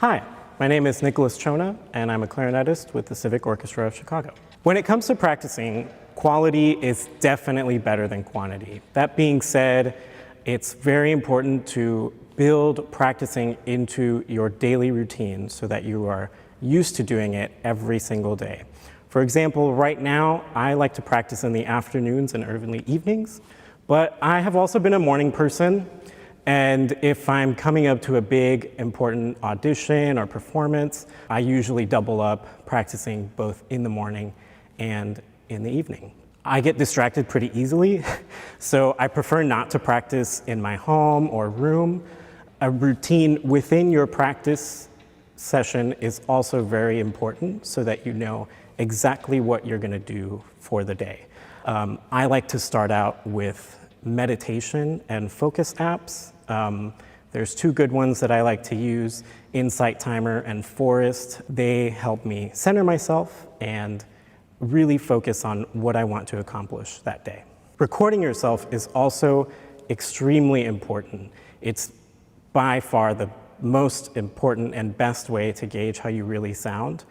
Hi, my name is Nicolas Chona, and I'm a clarinetist with the Civic Orchestra of Chicago. When it comes to practicing, quality is definitely better than quantity. That being said, it's very important to build practicing into your daily routine so that you are used to doing it every single day. For example, right now, I like to practice in the afternoons and early evenings, but I have also been a morning person. And if I'm coming up to a big, important audition or performance, I usually double up practicing both in the morning and in the evening. I get distracted pretty easily, so I prefer not to practice in my home or room. A routine within your practice session is also very important so that you know exactly what you're going to do for the day. I like to start out with meditation and focus apps. There's two good ones that I like to use, Insight Timer and Forest. They help me center myself and really focus on what I want to accomplish that day. Recording yourself is also extremely important. It's by far the most important and best way to gauge how you really sound.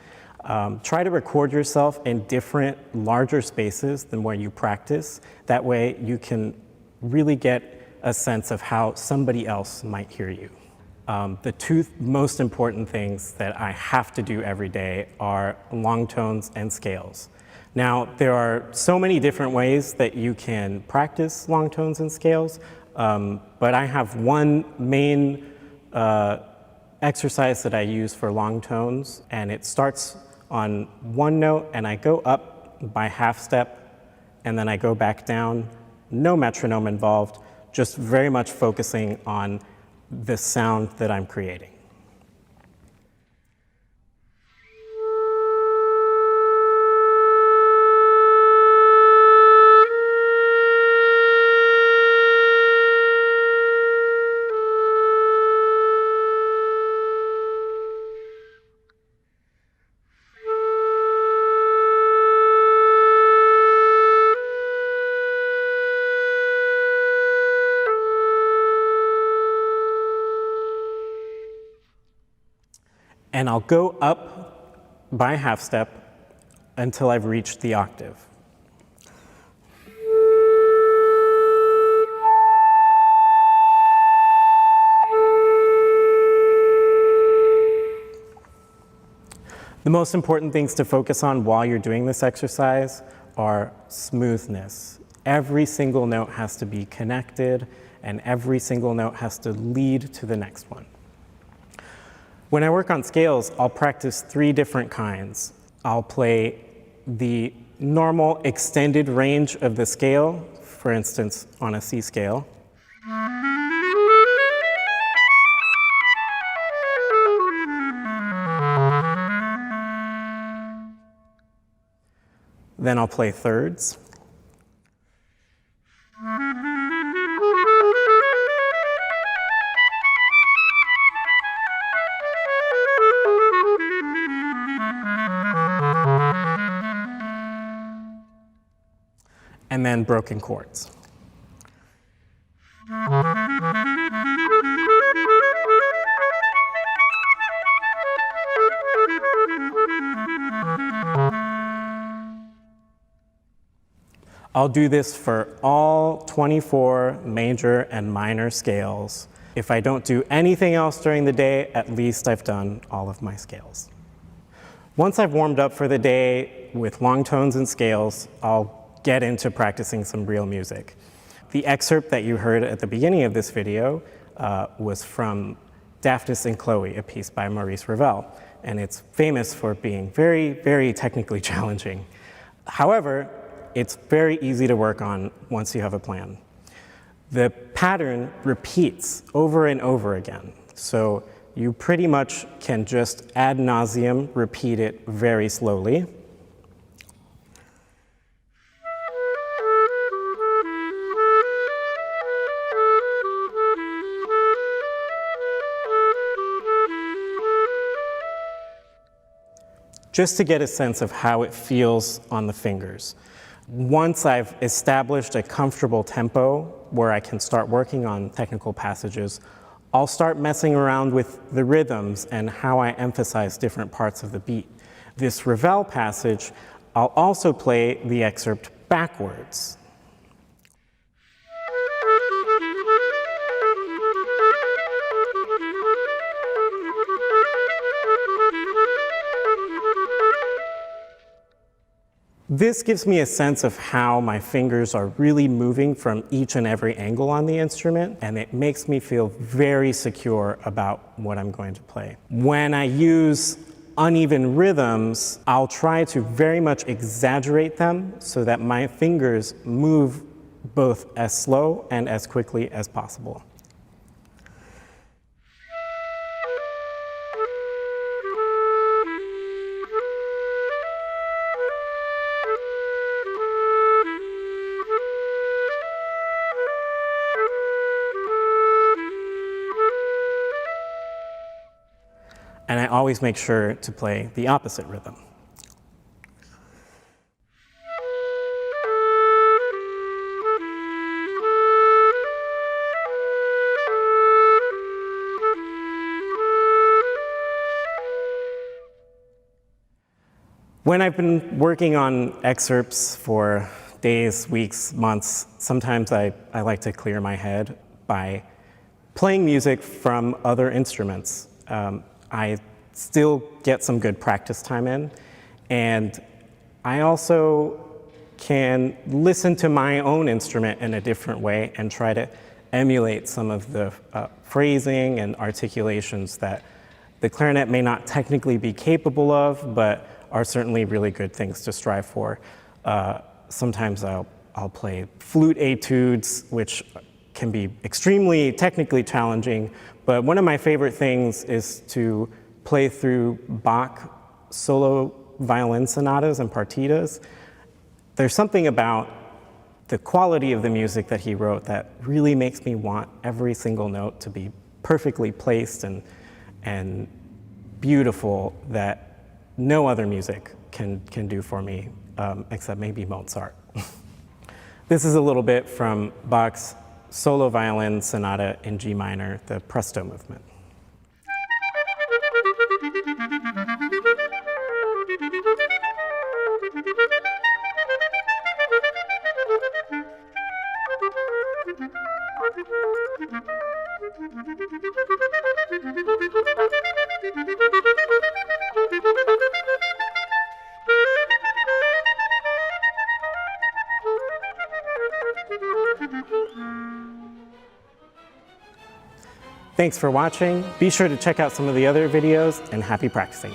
Try to record yourself in different, larger spaces than where you practice. That way you can really get a sense of how somebody else might hear you. The two most important things that I have to do every day are long tones and scales. Now, there are so many different ways that you can practice long tones and scales, but I have one main exercise that I use for long tones, and it starts on one note, and I go up by half step, and then I go back down, no metronome involved, just very much focusing on the sound that I'm creating. And I'll go up by half step until I've reached the octave. The most important things to focus on while you're doing this exercise are smoothness. Every single note has to be connected, and every single note has to lead to the next one. When I work on scales, I'll practice three different kinds. I'll play the normal extended range of the scale, for instance, on a C scale. Then I'll play thirds. And then broken chords. I'll do this for all 24 major and minor scales. If I don't do anything else during the day, at least I've done all of my scales. Once I've warmed up for the day with long tones and scales, I'll get into practicing some real music. The excerpt that you heard at the beginning of this video was from Daphnis and Chloe, a piece by Maurice Ravel, and it's famous for being very, very technically challenging. However, it's very easy to work on once you have a plan. The pattern repeats over and over again, so you pretty much can just ad nauseum repeat it very slowly. Just to get a sense of how it feels on the fingers. Once I've established a comfortable tempo where I can start working on technical passages, I'll start messing around with the rhythms and how I emphasize different parts of the beat. This Ravel passage, I'll also play the excerpt backwards. This gives me a sense of how my fingers are really moving from each and every angle on the instrument, and it makes me feel very secure about what I'm going to play. When I use uneven rhythms, I'll try to very much exaggerate them so that my fingers move both as slow and as quickly as possible. And I always make sure to play the opposite rhythm. When I've been working on excerpts for days, weeks, months, sometimes I like to clear my head by playing music from other instruments. I still get some good practice time in, and I also can listen to my own instrument in a different way and try to emulate some of the phrasing and articulations that the clarinet may not technically be capable of, but are certainly really good things to strive for. Sometimes I'll play flute etudes, which can be extremely technically challenging, but one of my favorite things is to play through Bach solo violin sonatas and partitas. There's something about the quality of the music that he wrote that really makes me want every single note to be perfectly placed and beautiful that no other music can do for me, except maybe Mozart. This is a little bit from Bach's solo violin sonata in G minor, the Presto movement. Thanks for watching. Be sure to check out some of the other videos, and happy practicing.